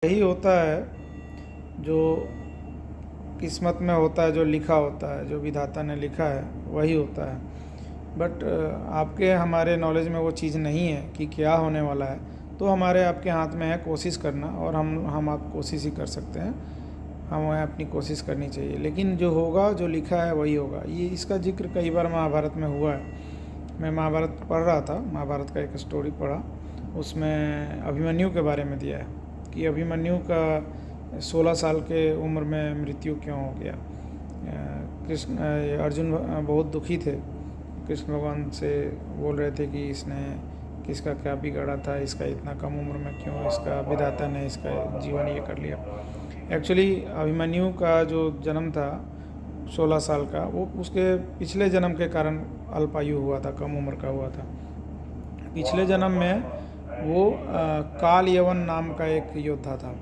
यही होता है जो किस्मत में होता है, जो लिखा होता है, जो विधाता ने लिखा है वही होता है। बट आपके हमारे नॉलेज में वो चीज़ नहीं है कि क्या होने वाला है, तो हमारे आपके हाथ में है कोशिश करना, और हम आप कोशिश ही कर सकते हैं। हमें अपनी कोशिश करनी चाहिए, लेकिन जो होगा, जो लिखा है वही होगा। ये इसका जिक्र कई बार महाभारत में हुआ है। मैं महाभारत पढ़ रहा था, महाभारत का एक स्टोरी पढ़ा, उसमें अभिमन्यु के बारे में दिया है कि अभिमन्यु का 16 साल के उम्र में मृत्यु क्यों हो गया। कृष्ण अर्जुन बहुत दुखी थे, कृष्ण भगवान से बोल रहे थे कि इसने किसका क्या बिगाड़ा था, इसका इतना कम उम्र में क्यों, इसका विधाता ने इसका जीवन ये कर लिया। एक्चुअली अभिमन्यु का जो जन्म था 16 साल का, वो उसके पिछले जन्म के कारण अल्पायु हुआ था, कम उम्र का हुआ था। पिछले जन्म में वो काल यवन नाम का एक योद्धा था।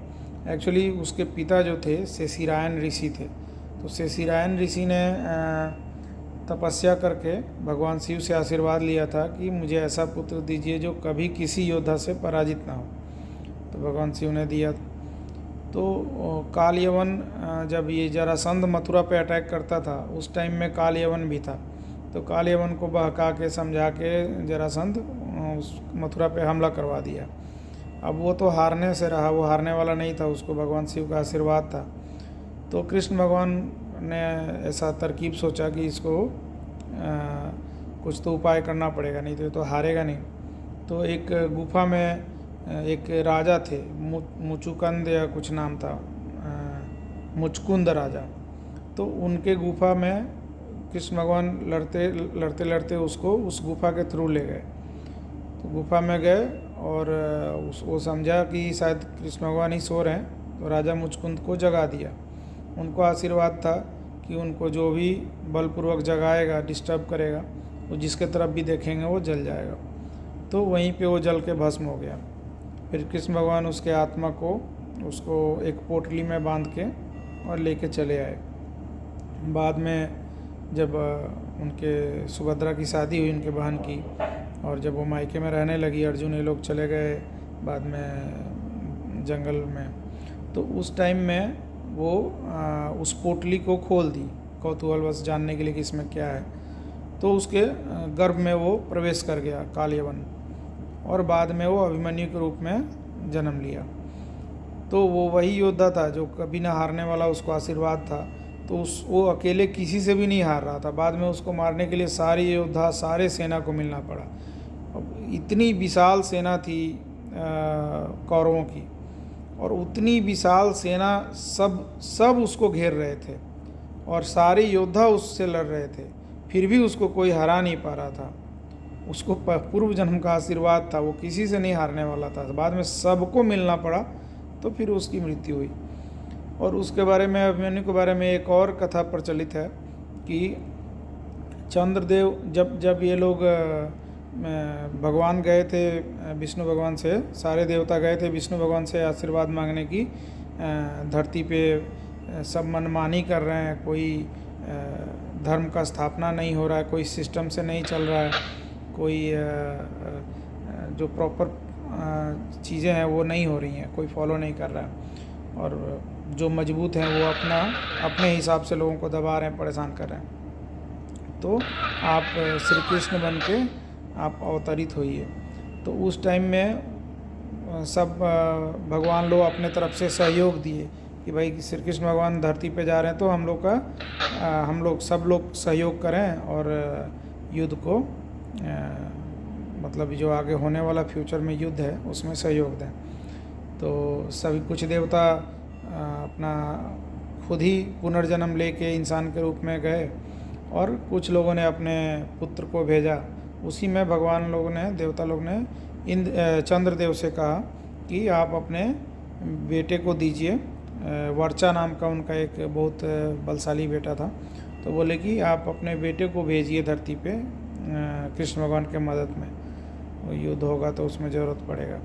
एक्चुअली उसके पिता जो थे शेषिरायन ऋषि थे। तो शेषिरायन ऋषि ने तपस्या करके भगवान शिव से आशीर्वाद लिया था कि मुझे ऐसा पुत्र दीजिए जो कभी किसी योद्धा से पराजित ना हो। तो भगवान शिव ने दिया। तो काल यवन जब ये जरासंध मथुरा पे अटैक करता था, उस टाइम में काल यवन भी था। तो काल यवन को बहका के समझा के जरासंध उस मथुरा पे हमला करवा दिया। अब वो तो हारने से रहा, वो हारने वाला नहीं था, उसको भगवान शिव का आशीर्वाद था। तो कृष्ण भगवान ने ऐसा तरकीब सोचा कि इसको कुछ तो उपाय करना पड़ेगा, नहीं तो ये तो हारेगा नहीं। तो एक गुफा में एक राजा थे, मुचुकंद या कुछ नाम था, मुचकुंद राजा। तो उनके गुफा में कृष्ण भगवान लड़ते लड़ते उसको उस गुफा के थ्रू ले गए। तो गुफा में गए और वो समझा कि शायद कृष्ण भगवान ही सो रहे हैं, तो राजा मुचकुंद को जगा दिया। उनको आशीर्वाद था कि उनको जो भी बलपूर्वक जगाएगा, डिस्टर्ब करेगा, वो जिसके तरफ भी देखेंगे वो जल जाएगा। तो वहीं पे वो जल के भस्म हो गया। फिर कृष्ण भगवान उसके आत्मा को उसको एक पोटली में बांध के और लेके चले आए। बाद में जब उनके सुभद्रा की शादी हुई उनके बहन की, और जब वो मायके में रहने लगी, अर्जुन ये लोग चले गए बाद में जंगल में, तो उस टाइम में वो उस पोटली को खोल दी कौतूहलवश जानने के लिए कि इसमें क्या है। तो उसके गर्भ में वो प्रवेश कर गया काल यवन, और बाद में वो अभिमन्यु के रूप में जन्म लिया। तो वो वही योद्धा था जो कभी ना हारने वाला, उसको आशीर्वाद था। तो वो अकेले किसी से भी नहीं हार रहा था। बाद में उसको मारने के लिए सारी योद्धा, सारे सेना को मिलना पड़ा। अब इतनी विशाल सेना थी कौरवों की, और उतनी विशाल सेना सब उसको घेर रहे थे, और सारे योद्धा उससे लड़ रहे थे, फिर भी उसको कोई हरा नहीं पा रहा था। उसको पूर्व जन्म का आशीर्वाद था, वो किसी से नहीं हारने वाला था। बाद में सबको मिलना पड़ा, तो फिर उसकी मृत्यु हुई। और उसके बारे में, अभिमन्यु के बारे में एक और कथा प्रचलित है कि चंद्रदेव, जब ये लोग भगवान गए थे, विष्णु भगवान से, सारे देवता गए थे विष्णु भगवान से आशीर्वाद मांगने की, धरती पे सब मनमानी कर रहे हैं, कोई धर्म का स्थापना नहीं हो रहा है, कोई सिस्टम से नहीं चल रहा है, कोई जो प्रॉपर चीज़ें हैं वो नहीं हो रही हैं, कोई फॉलो नहीं कर रहा है, और जो मजबूत हैं वो अपने हिसाब से लोगों को दबा रहे हैं, परेशान कर रहे हैं। तो आप श्री कृष्ण बन के आप अवतरित होइए। तो उस टाइम में सब भगवान लोग अपने तरफ से सहयोग दिए कि भाई श्री कृष्ण भगवान धरती पे जा रहे हैं, तो हम लोग सब लोग सहयोग करें और युद्ध को मतलब जो आगे होने वाला फ्यूचर में युद्ध है उसमें सहयोग दें। तो सभी कुछ देवता अपना खुद ही पुनर्जन्म लेके इंसान के रूप में गए, और कुछ लोगों ने अपने पुत्र को भेजा। उसी में भगवान लोगों ने, देवता लोग ने चंद्रदेव से कहा कि आप अपने बेटे को दीजिए। वर्चा नाम का उनका एक बहुत बलशाली बेटा था। तो बोले कि आप अपने बेटे को भेजिए धरती पे कृष्ण भगवान के मदद में, वो युद्ध होगा तो उसमें ज़रूरत पड़ेगा।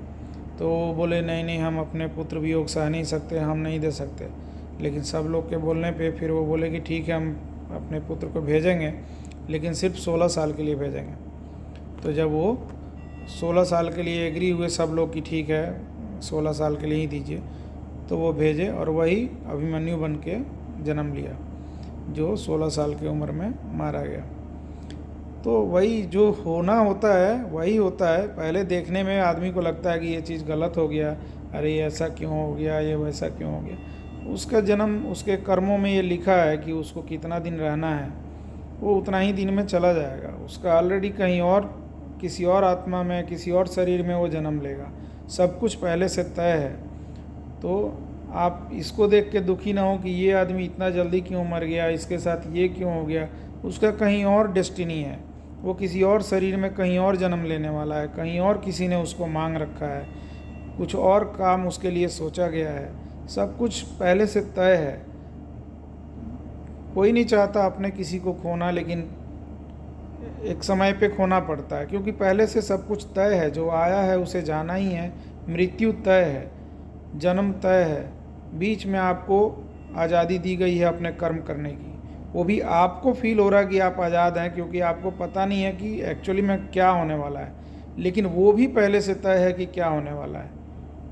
तो बोले नहीं, हम अपने पुत्र वियोग सह नहीं सकते, हम नहीं दे सकते। लेकिन सब लोग के बोलने पे फिर वो बोले कि ठीक है, हम अपने पुत्र को भेजेंगे, लेकिन सिर्फ 16 साल के लिए भेजेंगे। तो जब वो 16 साल के लिए एग्री हुए सब लोग कि ठीक है 16 साल के लिए ही दीजिए, तो वो भेजे और वही अभिमन्यु बन के जन्म लिया, जो 16 साल की उम्र में मारा गया। तो वही जो होना होता है वही होता है। पहले देखने में आदमी को लगता है कि ये चीज़ गलत हो गया, अरे ऐसा क्यों हो गया, ये वैसा क्यों हो गया। उसका जन्म उसके कर्मों में ये लिखा है कि उसको कितना दिन रहना है, वो उतना ही दिन में चला जाएगा। उसका ऑलरेडी कहीं और किसी और आत्मा में किसी और शरीर में वो जन्म लेगा। सब कुछ पहले से तय है। तो आप इसको देख के दुखी ना हो कि ये आदमी इतना जल्दी क्यों मर गया, इसके साथ ये क्यों हो गया। उसका कहीं और डेस्टिनी है, वो किसी और शरीर में कहीं और जन्म लेने वाला है, कहीं और किसी ने उसको मांग रखा है, कुछ और काम उसके लिए सोचा गया है। सब कुछ पहले से तय है। कोई नहीं चाहता अपने किसी को खोना, लेकिन एक समय पे खोना पड़ता है, क्योंकि पहले से सब कुछ तय है। जो आया है उसे जाना ही है। मृत्यु तय है, जन्म तय है, बीच में आपको आज़ादी दी गई है अपने कर्म करने की। वो भी आपको फील हो रहा है कि आप आज़ाद हैं, क्योंकि आपको पता नहीं है कि एक्चुअली में क्या होने वाला है, लेकिन वो भी पहले से तय है कि क्या होने वाला है।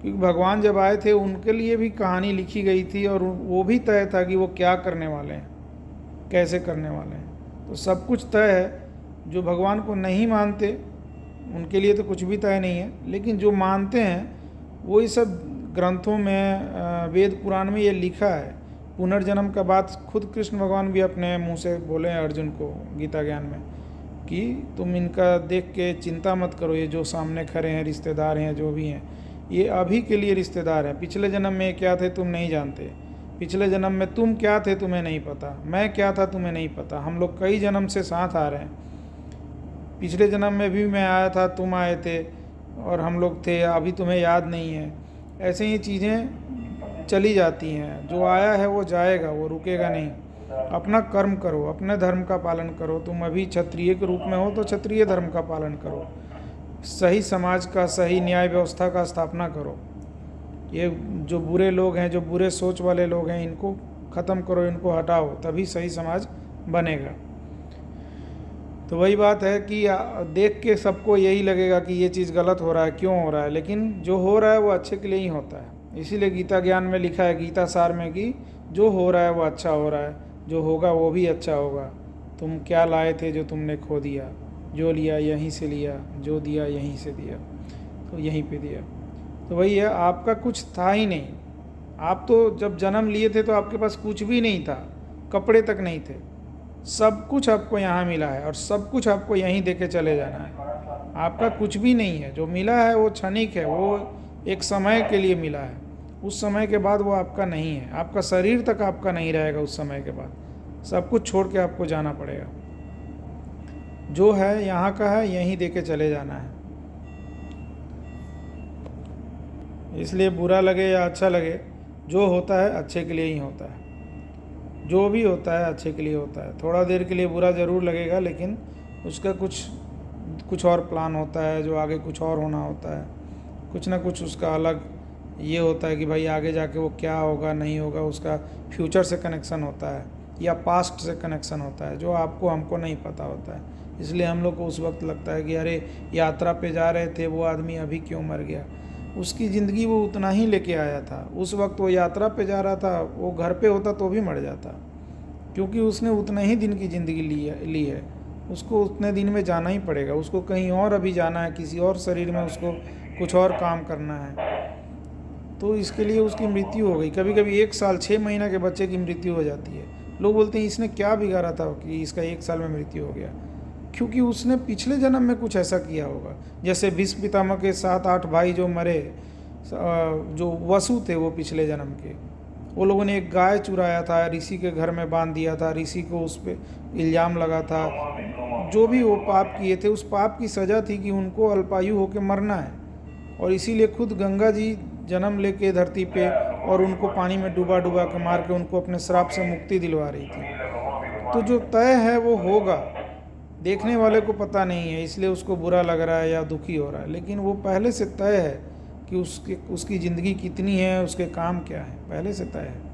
क्योंकि भगवान जब आए थे उनके लिए भी कहानी लिखी गई थी, और वो भी तय था कि वो क्या करने वाले हैं, कैसे करने वाले हैं। तो सब कुछ तय है। जो भगवान को नहीं मानते उनके लिए तो कुछ भी तय नहीं है, लेकिन जो मानते हैं वही सब ग्रंथों में, वेद पुराण में ये लिखा है। पुनर्जन्म का बात खुद कृष्ण भगवान भी अपने मुंह से बोले हैं अर्जुन को गीता ज्ञान में, कि तुम इनका देख के चिंता मत करो। ये जो सामने खड़े हैं, रिश्तेदार हैं, जो भी हैं, ये अभी के लिए रिश्तेदार हैं। पिछले जन्म में क्या थे तुम नहीं जानते, पिछले जन्म में तुम क्या थे तुम्हें नहीं पता, मैं क्या था तुम्हें नहीं पता। हम लोग कई जन्म से साथ आ रहे हैं। पिछले जन्म में भी मैं आया था, तुम आए थे और हम लोग थे, अभी तुम्हें याद नहीं है। ऐसे ही चीज़ें चली जाती हैं। जो आया है वो जाएगा, वो रुकेगा नहीं। अपना कर्म करो, अपने धर्म का पालन करो। तुम अभी क्षत्रिय के रूप में हो तो क्षत्रिय धर्म का पालन करो, सही समाज का, सही न्याय व्यवस्था का स्थापना करो। ये जो बुरे लोग हैं, जो बुरे सोच वाले लोग हैं, इनको ख़त्म करो, इनको हटाओ, तभी सही समाज बनेगा। तो वही बात है कि देख के सबको यही लगेगा कि ये चीज़ गलत हो रहा है, क्यों हो रहा है, लेकिन जो हो रहा है वो अच्छे के लिए ही होता है। इसीलिए गीता ज्ञान में लिखा है, गीता सार में, कि जो हो रहा है वो अच्छा हो रहा है, जो होगा वो भी अच्छा होगा। तुम क्या लाए थे जो तुमने खो दिया, जो लिया यहीं से लिया, जो दिया यहीं से दिया, तो यहीं पे दिया। तो वही है, आपका कुछ था ही नहीं। आप तो जब जन्म लिए थे तो आपके पास कुछ भी नहीं था, कपड़े तक नहीं थे। सब कुछ आपको यहाँ मिला है और सब कुछ आपको यहीं देके चले जाना है। आपका कुछ भी नहीं है। जो मिला है वो क्षणिक है, वो एक समय के लिए मिला है। उस समय के बाद वो आपका नहीं है। आपका शरीर तक आपका नहीं रहेगा उस समय के बाद। सब कुछ छोड़ के आपको जाना पड़ेगा। जो है यहाँ का है, यहीं देके चले जाना है। इसलिए बुरा लगे या अच्छा लगे, जो होता है अच्छे के लिए ही होता है। जो भी होता है अच्छे के लिए होता है। थोड़ा देर के लिए बुरा ज़रूर लगेगा, लेकिन उसका कुछ और प्लान होता है, जो आगे कुछ और होना होता है। कुछ ना कुछ उसका अलग ये होता है कि भाई आगे जाके वो क्या होगा नहीं होगा, उसका फ्यूचर से कनेक्शन होता है या पास्ट से कनेक्शन होता है, जो आपको हमको नहीं पता होता है। इसलिए हम लोग को उस वक्त लगता है कि अरे यात्रा पे जा रहे थे, वो आदमी अभी क्यों मर गया। उसकी ज़िंदगी वो उतना ही लेके आया था। उस वक्त वो यात्रा पे जा रहा था, वो घर पे होता तो भी मर जाता, क्योंकि उसने उतने ही दिन की ज़िंदगी ली है। उसको उतने दिन में जाना ही पड़ेगा। उसको कहीं और अभी जाना है, किसी और शरीर में उसको कुछ और काम करना है। तो इसके लिए उसकी मृत्यु हो गई। कभी कभी 1 साल 6 महीना के बच्चे की मृत्यु हो जाती है। लोग बोलते हैं इसने क्या बिगाड़ा था कि इसका 1 साल में मृत्यु हो गया। क्योंकि उसने पिछले जन्म में कुछ ऐसा किया होगा। जैसे भीष्म पितामह के 7-8 भाई जो मरे, जो वसु थे वो पिछले जन्म के, वो लोगों ने एक गाय चुराया था, ऋषि के घर में बांध दिया था, ऋषि को उस पर इल्ज़ाम लगा था। जो भी वो पाप किए थे, उस पाप की सज़ा थी कि उनको अल्पायु होकर मरना है। और इसीलिए खुद गंगा जी जन्म लेके धरती पे और उनको पानी में डुबा डुबा के मार के उनको अपने श्राप से मुक्ति दिलवा रही थी। तो जो तय है वो होगा। देखने वाले को पता नहीं है, इसलिए उसको बुरा लग रहा है या दुखी हो रहा है, लेकिन वो पहले से तय है कि उसकी ज़िंदगी कितनी है, उसके काम क्या है, पहले से तय है।